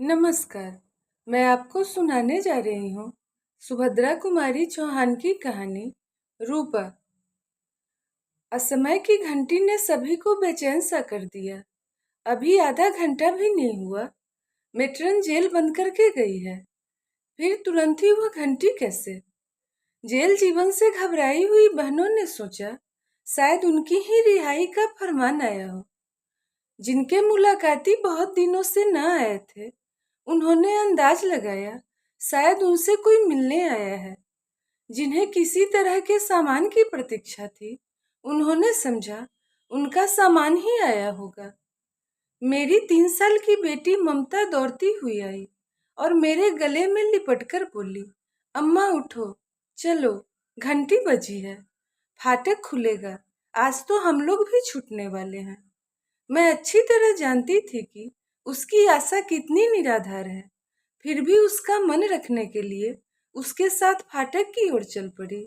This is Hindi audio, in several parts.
नमस्कार। मैं आपको सुनाने जा रही हूँ सुभद्रा कुमारी चौहान की कहानी रूपा। असमय की घंटी ने सभी को बेचैन सा कर दिया। अभी आधा घंटा भी नहीं हुआ, मेट्रन जेल बंद करके गई है। फिर तुरंत ही वह घंटी कैसे? जेल जीवन से घबराई हुई बहनों ने सोचा शायद उनकी ही रिहाई का फरमान आया हो। जिनके मुलाकाती बहुत दिनों से न आए थे, उन्होंने अंदाज लगाया शायद उनसे कोई मिलने आया है। जिन्हें किसी तरह के सामान की प्रतीक्षा थी, उन्होंने समझा उनका सामान ही आया होगा। मेरी 3 साल की बेटी ममता दौड़ती हुई आई और मेरे गले में लिपटकर बोली, अम्मा उठो, चलो, घंटी बजी है, फाटक खुलेगा, आज तो हम लोग भी छूटने वाले हैं। मैं अच्छी तरह जानती थी कि उसकी आशा कितनी निराधार है, फिर भी उसका मन रखने के लिए उसके साथ फाटक की ओर चल पड़ी।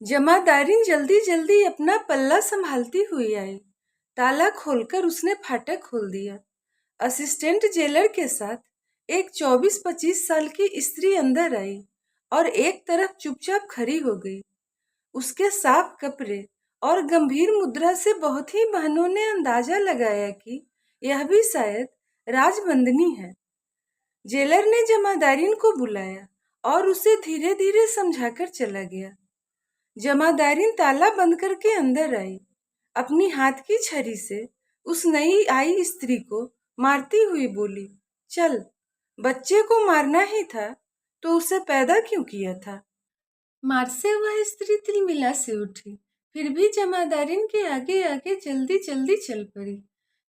जमादारिन जल्दी जल्दी अपना पल्ला संभालती हुई आई। ताला खोलकर उसने फाटक खोल दिया। असिस्टेंट जेलर के साथ एक 24-25 साल की स्त्री अंदर आई और एक तरफ चुपचाप खड़ी हो गई। उसके साफ कपड़े और गंभीर मुद्रा से बहुत ही बहनों ने अंदाजा लगाया कि यह भी शायद राजबंदनी है। जेलर ने जमादारिन को बुलाया और उसे धीरे धीरे समझाकर चला गया। जमादारिन ताला बंद करके अंदर आई। अपनी हाथ की छड़ी से उस नई आई स्त्री को मारती हुई बोली, चल, बच्चे को मारना ही था तो उसे पैदा क्यों किया था? मार से वह स्त्री तिलमिला से उठी, फिर भी जमादारिन के आगे आगे जल्दी जल्दी चल पड़ी,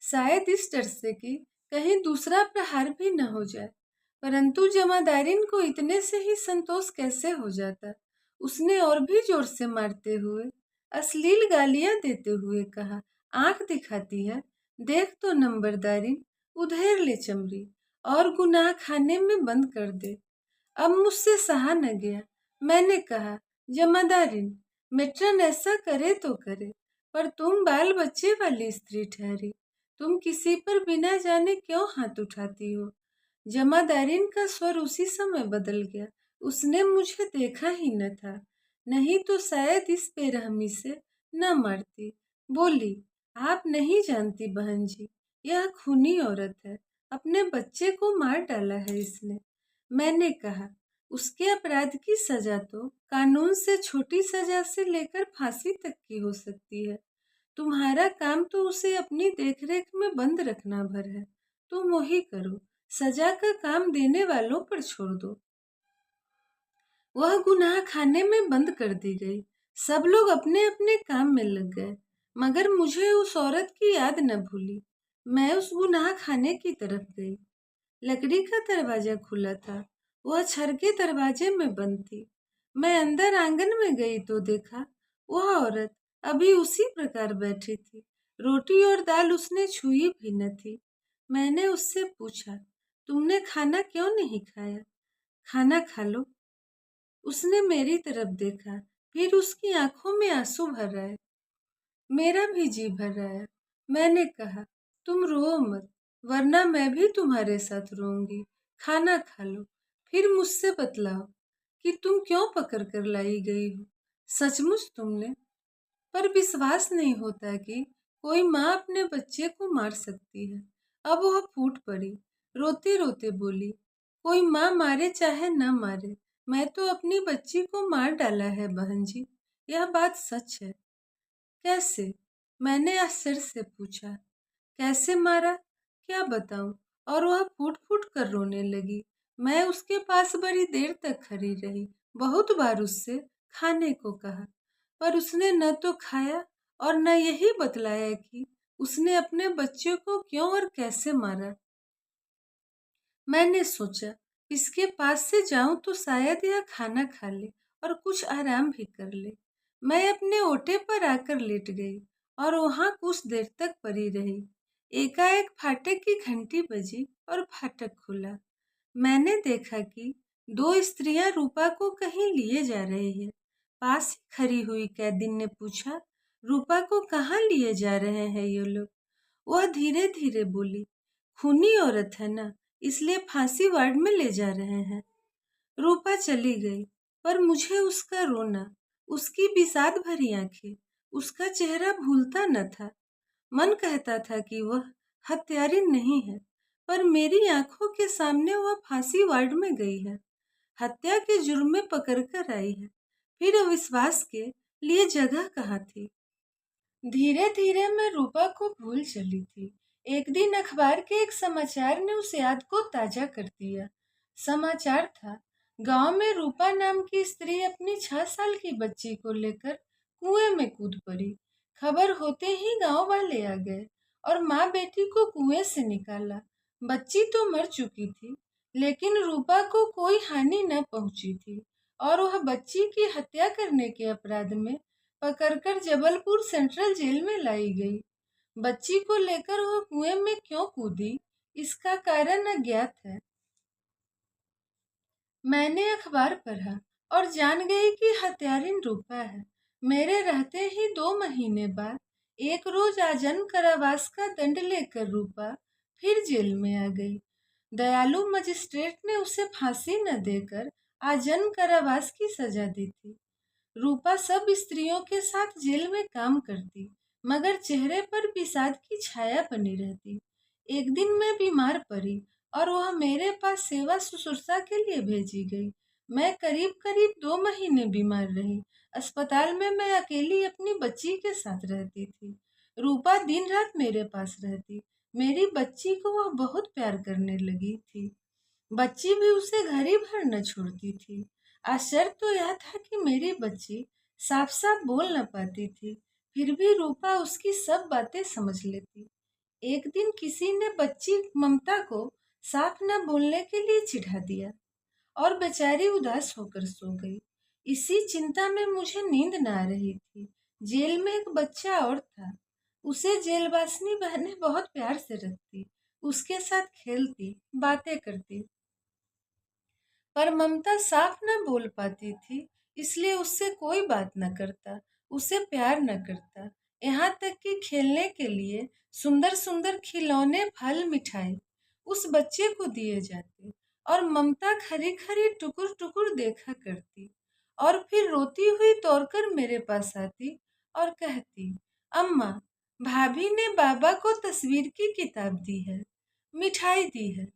शायद इस डर से कि कहीं दूसरा प्रहार भी न हो जाए। परंतु जमादारिन को इतने से ही संतोष कैसे हो जाता। उसने और भी जोर से मारते हुए, अश्लील गालियां देते हुए कहा, आंख दिखाती है, देख तो नंबरदारिन, उधेर ले चमड़ी और गुनाह खाने में बंद कर दे। अब मुझसे सहा न गया। मैंने कहा, जमादारिन, मेट्रन ऐसा करे तो करे, पर तुम बाल बच्चे वाली स्त्री ठहरी। तुम किसी पर बिना जाने क्यों हाथ उठाती हो? जमादारिन का स्वर उसी समय बदल गया। उसने मुझे देखा ही न था, नहीं तो शायद इस बेरहमी से न मारती। बोली, आप नहीं जानती बहन जी, यह खूनी औरत है, अपने बच्चे को मार डाला है इसने। मैंने कहा, उसके अपराध की सजा तो कानून से छोटी सजा से लेकर फांसी तक की हो सकती है। तुम्हारा काम तो उसे अपनी देखरेख में बंद रखना भर है। तुम वही करो, सजा का काम देने वालों पर छोड़ दो। वह गुनाह खाने में बंद कर दी गई। सब लोग अपने अपने काम में लग गए, मगर मुझे उस औरत की याद न भूली। मैं उस गुनाह खाने की तरफ गई। लकड़ी का दरवाजा खुला था, वह छड़ के दरवाजे में बंद थी। मैं अंदर आंगन में गई तो देखा वह औरत अभी उसी प्रकार बैठी थी। रोटी और दाल उसने छुई भी न थी। मैंने उससे पूछा, तुमने खाना क्यों नहीं खाया? खाना खा लो। उसने मेरी तरफ देखा, फिर उसकी आंखों में आंसू भर आए। मेरा भी जी भर आया। मैंने कहा, तुम रो मत, वरना मैं भी तुम्हारे साथ रोऊंगी। खाना खा लो, फिर मुझसे बतलाओ कि तुम क्यों पकड़ कर लाई गई हो। सचमुच तुमने? पर विश्वास नहीं होता कि कोई माँ अपने बच्चे को मार सकती है। अब वह फूट पड़ी, रोते रोते बोली, कोई माँ मारे चाहे न मारे, मैं तो अपनी बच्ची को मार डाला है बहन जी, यह बात सच है। कैसे? मैंने आश्चर्य से पूछा। कैसे मारा? क्या बताऊं? और वह फूट फूट कर रोने लगी। मैं उसके पास बड़ी देर तक खड़ी रही, बहुत बार उससे खाने को कहा, पर उसने न तो खाया और न यही बतलाया कि उसने अपने बच्चे को क्यों और कैसे मारा। मैंने सोचा, इसके पास से जाऊं तो शायद यह खाना खा ले और कुछ आराम भी कर ले। मैं अपने ओटे पर आकर लेट गई और वहां कुछ देर तक पड़ी रही। एकाएक फाटक की घंटी बजी और फाटक खुला। मैंने देखा कि दो स्त्रियां रूपा को कहीं लिए जा रही है। पास ही खड़ी हुई कैदिन ने पूछा, रूपा को कहाँ लिए जा रहे हैं ये लोग? वह धीरे धीरे बोली, खूनी औरत है ना, इसलिए फांसी वार्ड में ले जा रहे हैं। रूपा चली गई, पर मुझे उसका रोना, उसकी विषाद भरी आंखें, उसका चेहरा भूलता न था। मन कहता था कि वह हत्यारी नहीं है, पर मेरी आंखों के सामने वह फांसी वार्ड में गई है, हत्या के जुर्म में पकड़ कर आई है। फिर अविश्वास के लिए जगह कहाँ थी। धीरे धीरे मैं रूपा को भूल चली थी। एक दिन अखबार के एक समाचार ने उस याद को ताजा कर दिया। समाचार था, गांव में रूपा नाम की स्त्री अपनी 6 साल की बच्ची को लेकर कुएं में कूद पड़ी। खबर होते ही गांव वाले आ गए और माँ बेटी को कुएं से निकाला। बच्ची तो मर चुकी थी, लेकिन रूपा को कोई हानि न पहुंची थी और वह बच्ची की हत्या करने के अपराध में पकड़कर जबलपुर सेंट्रल जेल में लाई गई। बच्ची को लेकर वह कुएं में क्यों कूदी, इसका कारण अज्ञात है। मैंने अखबार पढ़ा और जान गई कि हत्यारिन रूपा है। मेरे रहते ही 2 महीने बाद एक रोज आजन्म कारावास का दंड लेकर रूपा फिर जेल में आ गई। दयालु मजिस्ट्रेट ने उसे फांसी न देकर आजन्म कारावास की सजा दी थी। रूपा सब स्त्रियों के साथ जेल में काम करती, मगर चेहरे पर विषाद की छाया बनी रहती। एक दिन मैं बीमार पड़ी और वह मेरे पास सेवा शुश्रूषा के लिए भेजी गई। मैं करीब करीब 2 महीने बीमार रही। अस्पताल में मैं अकेली अपनी बच्ची के साथ रहती थी। रूपा दिन रात मेरे पास रहती। मेरी बच्ची को वह बहुत प्यार करने लगी थी। बच्ची भी उसे घर ही भर न छोड़ती थी। आश्चर्य तो यह था कि मेरी बच्ची साफ साफ बोल न पाती थी, फिर भी रूपा उसकी सब बातें समझ लेती। एक दिन किसी ने बच्ची ममता को साफ न बोलने के लिए चिढ़ा दिया और बेचारी उदास होकर सो गई। इसी चिंता में मुझे नींद न आ रही थी। जेल में एक बच्चा और था। उसे जेलवासिनी बहनें बहुत प्यार से रखती, उसके साथ खेलती, बातें करती। पर ममता साफ न बोल पाती थी, इसलिए उससे कोई बात न करता, उसे प्यार न करता। यहाँ तक कि खेलने के लिए सुंदर सुंदर खिलौने, फल, मिठाई उस बच्चे को दिए जाते और ममता खरी खरी टुकुर टुकुर देखा करती और फिर रोती हुई दौड़कर मेरे पास आती और कहती, अम्मा, भाभी ने बाबा को तस्वीर की किताब दी है, मिठाई दी है।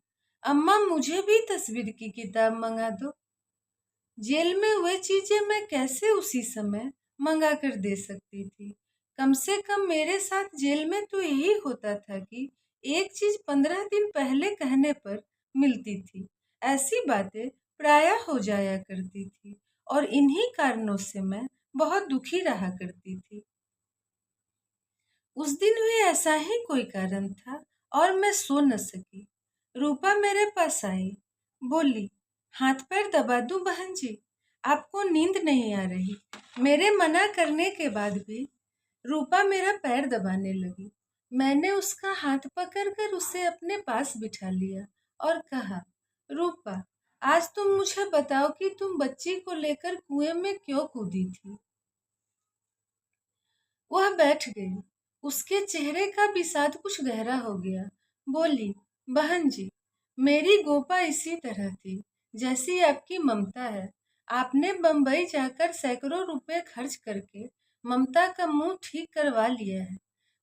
अम्मा, मुझे भी तस्वीर की किताब मंगा दो। जेल में वे चीजें मैं कैसे उसी समय मंगा कर दे सकती थी। कम से कम मेरे साथ जेल में तो यही होता था कि एक चीज 15 दिन पहले कहने पर मिलती थी। ऐसी बातें प्रायः हो जाया करती थी और इन्हीं कारणों से मैं बहुत दुखी रहा करती थी। उस दिन भी ऐसा ही कोई कारण था और मैं सो न सकी। रूपा मेरे पास आई, बोली, हाथ पैर दबा दूं बहन जी, आपको नींद नहीं आ रही। मेरे मना करने के बाद भी रूपा मेरा पैर दबाने लगी। मैंने उसका हाथ पकड़कर उसे अपने पास बिठा लिया और कहा, रूपा, आज तुम मुझे बताओ कि तुम बच्ची को लेकर कुएं में क्यों कूदी थी। वह बैठ गई। उसके चेहरे का विषाद कुछ गहरा हो गया। बोली, बहन जी, मेरी गोपा इसी तरह थी जैसी आपकी ममता है। आपने बंबई जाकर सैकड़ों रुपए खर्च करके ममता का मुंह ठीक करवा लिया है,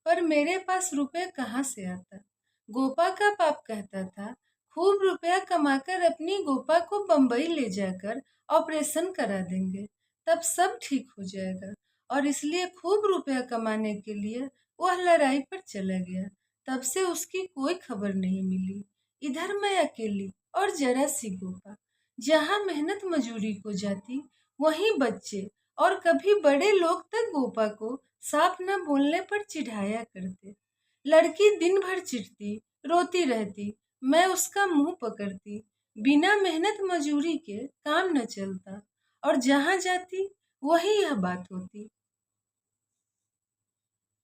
पर मेरे पास रुपए कहाँ से आता। गोपा का बाप कहता था, खूब रुपया कमाकर अपनी गोपा को बंबई ले जाकर ऑपरेशन करा देंगे, तब सब ठीक हो जाएगा। और इसलिए खूब रुपया कमाने के लिए वह लड़ाई पर चला गया। तब से उसकी कोई खबर नहीं मिली। इधर मैं अकेली और जरा सी गोपा, जहाँ मेहनत मजूरी को जाती, वहीं बच्चे और कभी बड़े लोग तक गोपा को साफ न बोलने पर चिढ़ाया करते। लड़की दिन भर चिढ़ती, रोती रहती, मैं उसका मुंह पकड़ती। बिना मेहनत मजूरी के काम न चलता और जहाँ जाती वही यह बात होती।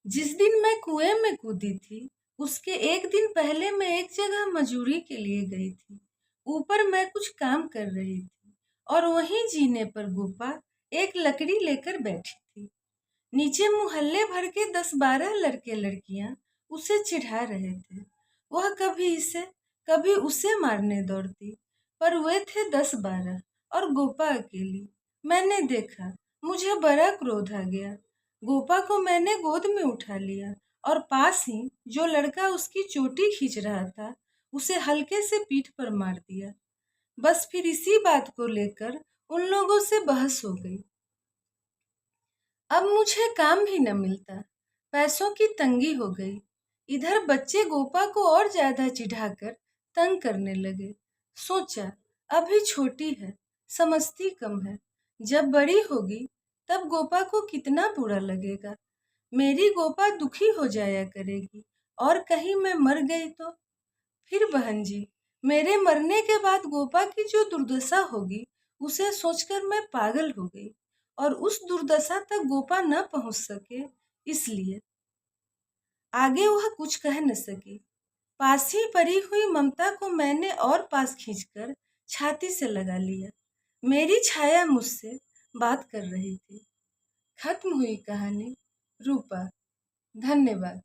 जिस दिन मैं कुएं में कूदी थी, उसके एक दिन पहले मैं एक जगह मजूरी के लिए गई थी। ऊपर मैं कुछ काम कर रही थी और वहीं जीने पर गोपा एक लकड़ी लेकर बैठी थी। नीचे मोहल्ले भर के 10-12 लड़के लड़कियां उसे चिढ़ा रहे थे। वह कभी इसे कभी उसे मारने दौड़ती, पर वे थे 10-12 और गोपा अकेली। मैंने देखा, मुझे बड़ा क्रोध आ गया। गोपा को मैंने गोद में उठा लिया और पास ही जो लड़का उसकी चोटी खींच रहा था उसे हल्के से पीठ पर मार दिया। बस फिर इसी बात को लेकर उन लोगों से बहस हो गई। अब मुझे काम भी न मिलता, पैसों की तंगी हो गई। इधर बच्चे गोपा को और ज्यादा चिढ़ाकर तंग करने लगे। सोचा, अभी छोटी है, समझती कम है, जब बड़ी होगी तब गोपा को कितना बुरा लगेगा। मेरी गोपा दुखी हो जाया करेगी और कहीं मैं मर गई तो। फिर बहन जी, मेरे मरने के बाद गोपा की जो दुर्दशा होगी उसे सोचकर मैं पागल हो गई और उस दुर्दशा तक गोपा न पहुंच सके, इसलिए आगे वह कुछ कह न सकी। पास ही पड़ी हुई ममता को मैंने और पास खींचकर छाती से लगा लिया। मेरी छाया मुझसे बात कर रही थी। खत्म हुई कहानी। रूपा। धन्यवाद।